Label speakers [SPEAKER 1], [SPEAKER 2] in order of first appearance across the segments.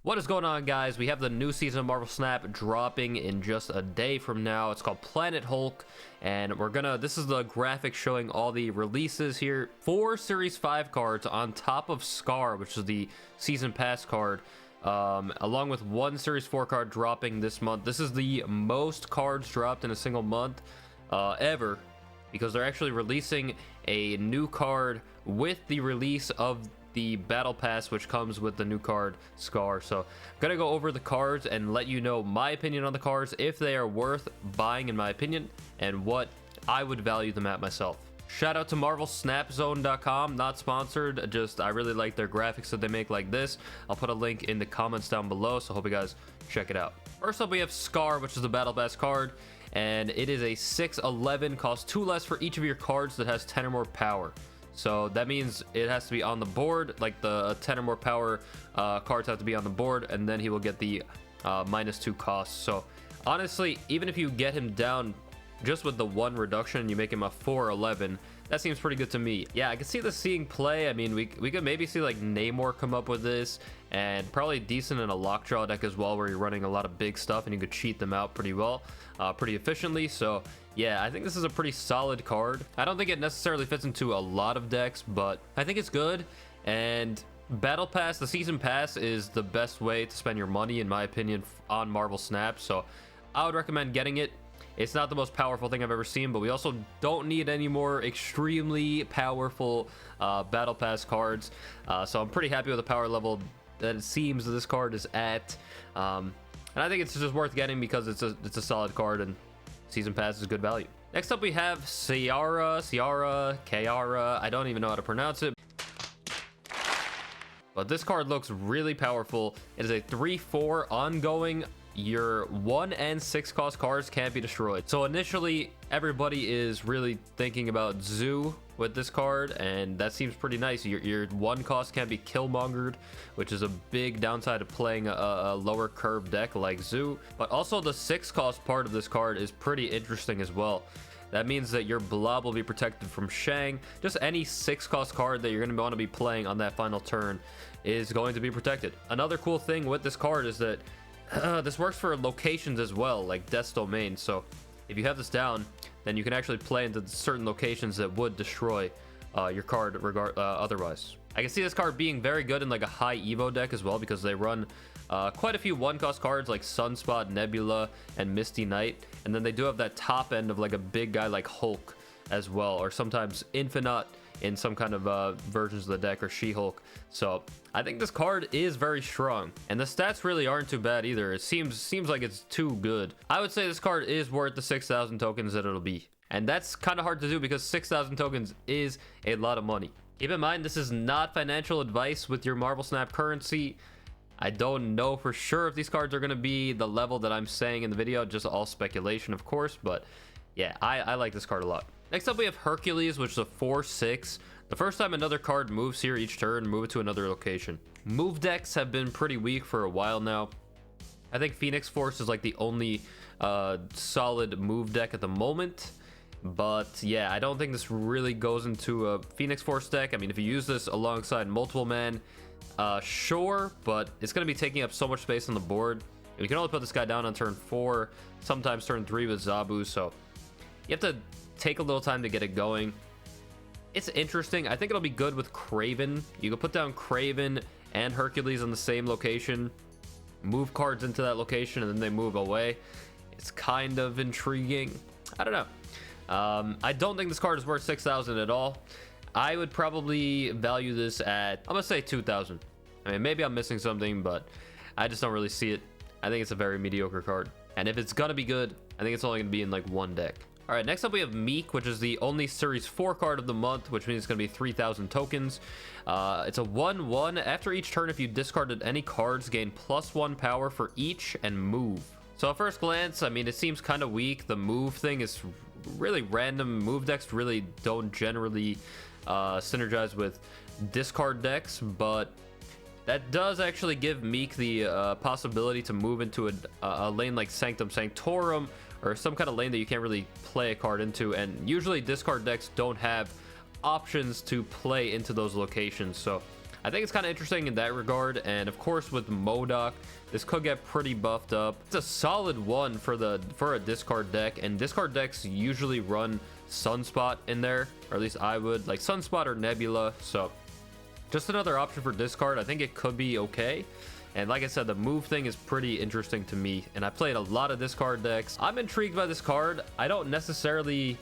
[SPEAKER 1] What is going on, guys? We have the new season of Marvel Snap dropping in just a day from now. It's called Planet Hulk, and this is the graphic showing all the releases here. 4 Series 5 cards on top of Skaar, which is the season pass card, along with 1 Series 4 card dropping this month. This is the most cards dropped in a single month ever, because they're actually releasing a new card with the release of the battle pass, which comes with the new card Skaar. So I'm gonna go over the cards and let you know my opinion on the cards, if they are worth buying in my opinion, and what I would value them at myself. Shout out to MarvelSnapZone.com, not sponsored, just I really like their graphics that they make like this. I'll put a link in the comments down below, so hope you guys check it out. First up, we have Skaar, which is the battle pass card, and it is a 6/11, costs 2 less for each of your cards that has 10 or more power. So that means it has to be on the board, like the 10 or more power cards have to be on the board, and then he will get the -2 cost. So honestly, even if you get him down just with the 1 reduction and you make him a 4/11, that seems pretty good to me. Yeah, I can see this seeing play. I mean, we could maybe see like Namor come up with this, and probably decent in a lockjaw deck as well, where you're running a lot of big stuff and you could cheat them out pretty well, pretty efficiently. So yeah, I think this is a pretty solid card. I don't think it necessarily fits into a lot of decks, but I think it's good. And battle pass, the season pass, is the best way to spend your money in my opinion on Marvel Snap, so I would recommend getting it. It's not the most powerful thing I've ever seen, but we also don't need any more extremely powerful battle pass cards, so I'm pretty happy with the power level that it seems that this card is at, and I think it's just worth getting because it's a solid card, and season pass is good value. Next up, we have Caiera. I don't even know how to pronounce it, but this card looks really powerful. It is a 3/4 ongoing. Your 1 and 6 cost cards can't be destroyed. So initially, everybody is really thinking about Zoo with this card, and that seems pretty nice. Your 1 cost can't be killmongered, which is a big downside of playing a lower curve deck like Zoo. But also the 6 cost part of this card is pretty interesting as well. That means that your blob will be protected from Shang. Just any 6 cost card that you're going to want to be playing on that final turn is going to be protected. Another cool thing with this card is that this works for locations as well, like Death's Domain. So if you have this down, then you can actually play into certain locations that would destroy your card otherwise. I can see this card being very good in like a high Evo deck as well, because they run quite a few 1-cost cards like Sunspot, Nebula, and Misty Knight. And then they do have that top end of like a big guy like Hulk as well, or sometimes Infinite in some kind of versions of the deck, or She-Hulk. So I think this card is very strong, and the stats really aren't too bad either. It seems like it's too good. I would say this card is worth the 6,000 tokens that it'll be, and that's kind of hard to do because 6,000 tokens is a lot of money. Keep in mind, this is not financial advice with your Marvel Snap currency. I don't know for sure if these cards are going to be the level that I'm saying in the video, just all speculation of course, but yeah, I like this card a lot. Next up, we have Hercules, which is a 4/6. The first time another card moves here each turn, move it to another location. Move decks have been pretty weak for a while now. I think Phoenix Force is like the only solid move deck at the moment. But yeah, I don't think this really goes into a Phoenix Force deck. I mean, if you use this alongside multiple man, sure, but it's going to be taking up so much space on the board. And you can only put this guy down on turn 4, sometimes turn 3 with Zabu, so you have to take a little time to get it going. It's interesting. I think it'll be good with Kraven. You can put down Kraven and Hercules on the same location, move cards into that location, and then they move away. It's kind of intriguing. I don't know. I don't think this card is worth 6,000 at all. I would probably value this at, I'm gonna say 2,000. I mean, maybe I'm missing something, but I just don't really see it. I think it's a very mediocre card, and if it's gonna be good, I think it's only gonna be in like 1 deck. All right, next up we have Miek, which is the only Series 4 card of the month, which means it's going to be 3,000 tokens. It's a 1/1. After each turn, if you discarded any cards, gain +1 power for each and move. So at first glance, I mean, it seems kind of weak. The move thing is really random. Move decks really don't generally synergize with discard decks, but that does actually give Miek the possibility to move into a lane like Sanctum Sanctorum, or some kind of lane that you can't really play a card into, and usually discard decks don't have options to play into those locations. So I think it's kind of interesting in that regard. And of course with Modok, this could get pretty buffed up. It's a solid one for a discard deck, and discard decks usually run Sunspot in there, or at least I would, like Sunspot or Nebula. So just another option for discard. I think it could be okay. And like I said, the move thing is pretty interesting to me, and I played a lot of discard decks. I'm intrigued by this card. I don't necessarily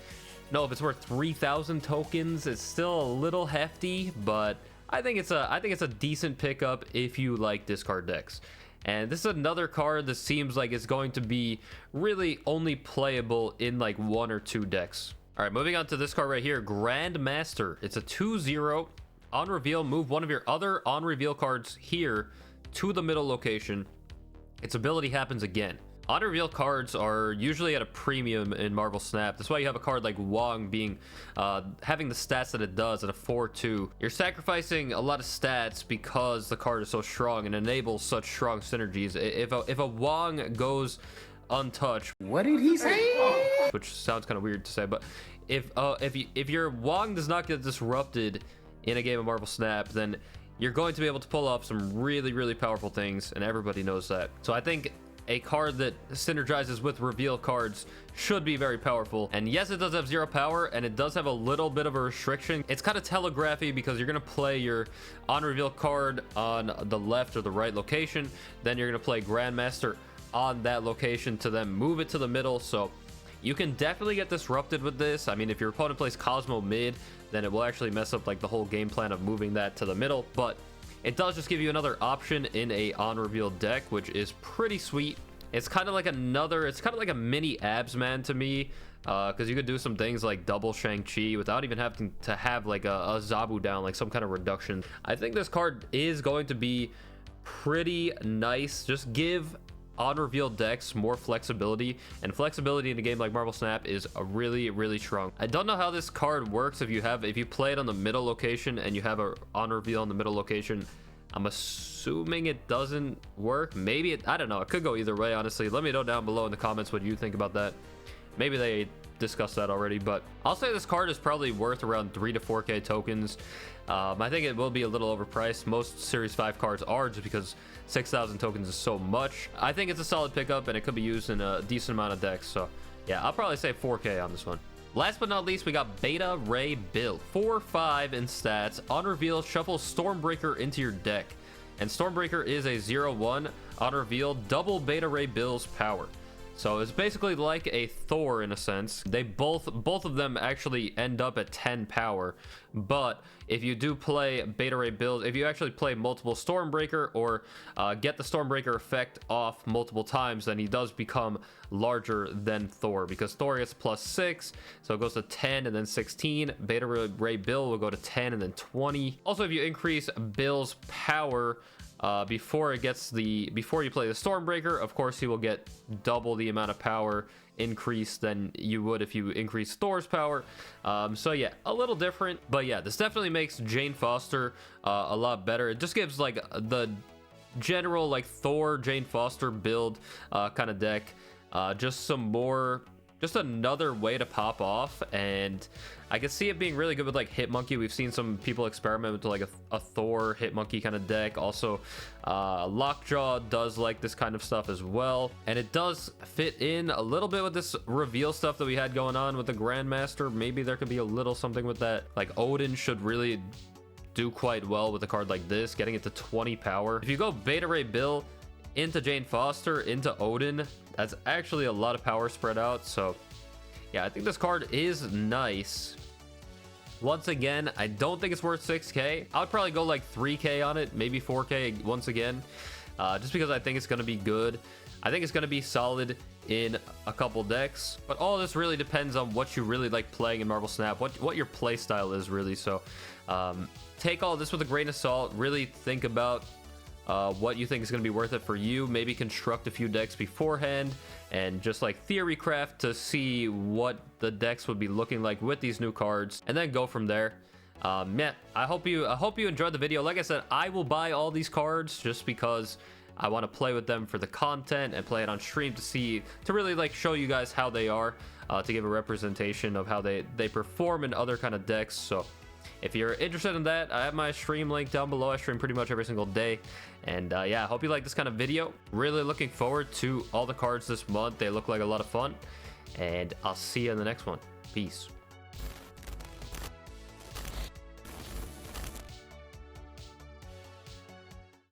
[SPEAKER 1] know if it's worth 3,000 tokens. It's still a little hefty, but I think it's a decent pickup if you like discard decks. And this is another card that seems like it's going to be really only playable in like 1 or 2 decks. All right, moving on to this card right here, Grandmaster. It's a 2/0. On reveal, move one of your other on reveal cards here to the middle location. Its ability happens again. On reveal cards are usually at a premium in Marvel Snap. That's why you have a card like Wong being having the stats that it does at a 4/2. You're sacrificing a lot of stats because the card is so strong and enables such strong synergies. If a Wong goes untouched,
[SPEAKER 2] what did he say?
[SPEAKER 1] Which sounds kind of weird to say, but if your Wong does not get disrupted in a game of Marvel Snap, then you're going to be able to pull off some really, really powerful things, and everybody knows that. So I think a card that synergizes with reveal cards should be very powerful. And yes, it does have 0 power, and it does have a little bit of a restriction. It's kind of telegraphy because you're going to play your on reveal card on the left or the right location. Then you're going to play Grandmaster on that location to then move it to the middle. So you can definitely get disrupted with this. I mean, if your opponent plays Cosmo mid, then it will actually mess up like the whole game plan of moving that to the middle. But it does just give you another option in a on reveal deck, which is pretty sweet. It's kind of like a mini Abs Man to me, because you could do some things like double Shang-Chi without even having to have like a Zabu down, like some kind of reduction. I think this card is going to be pretty nice. Just give on reveal decks more flexibility, and flexibility in a game like Marvel Snap is a really, really strong. I don't know how this card works if you play it on the middle location and you have a on reveal on the middle location. I'm assuming it doesn't work. Maybe I don't know. It could go either way, honestly. Let me know down below in the comments what you think about that. Maybe they discussed that already, but I'll say this card is probably worth around 3 to 4k tokens. I think it will be a little overpriced. Most Series 5 cards are, just because 6,000 tokens is so much. I think it's a solid pickup, and it could be used in a decent amount of decks. So yeah, I'll probably say 4k on this one. Last but not least, we got Beta Ray Bill. 4/5 in stats. On reveal, shuffle Stormbreaker into your deck. And Stormbreaker is a 0/1. On reveal, double Beta Ray Bill's power. So it's basically like a Thor in a sense. They both of them actually end up at 10 power. But if you do play Beta Ray Bill, if you actually play multiple Stormbreaker or get the Stormbreaker effect off multiple times, then he does become larger than Thor, because Thor gets +6, so it goes to 10 and then 16. Beta Ray Bill will go to 10 and then 20. Also, if you increase Bill's power before you play the Stormbreaker, of course he will get double the amount of power increase than you would if you increase Thor's power. So yeah, a little different, but yeah, this definitely makes Jane Foster a lot better. It just gives like the general like Thor Jane Foster build kind of deck just another way to pop off, and I can see it being really good with like Hitmonkey. We've seen some people experiment with like a Thor Hitmonkey kind of deck. Also, Lockjaw does like this kind of stuff as well, and it does fit in a little bit with this reveal stuff that we had going on with the Grandmaster. Maybe there could be a little something with that. Like Odin should really do quite well with a card like this, getting it to 20 power. If you go Beta Ray Bill into Jane Foster into Odin, that's actually a lot of power spread out. So yeah, I think this card is nice. Once again, I don't think it's worth 6k. I would probably go like 3k on it, maybe 4k once again, just because I think it's going to be good. I think it's going to be solid in a couple decks, but all this really depends on what you really like playing in Marvel Snap, what your play style is really. So take all this with a grain of salt. Really think about what you think is going to be worth it for you. Maybe construct a few decks beforehand and just like theory craft to see what the decks would be looking like with these new cards, and then go from there. Yeah, I hope you enjoyed the video. Like I said, I will buy all these cards just because I want to play with them for the content and play it on stream to really like show you guys how they are, to give a representation of how they perform in other kind of decks. So if you're interested in that, I have my stream link down below. I stream pretty much every single day. And yeah, I hope you like this kind of video. Really looking forward to all the cards this month. They look like a lot of fun. And I'll see you in the next one. Peace.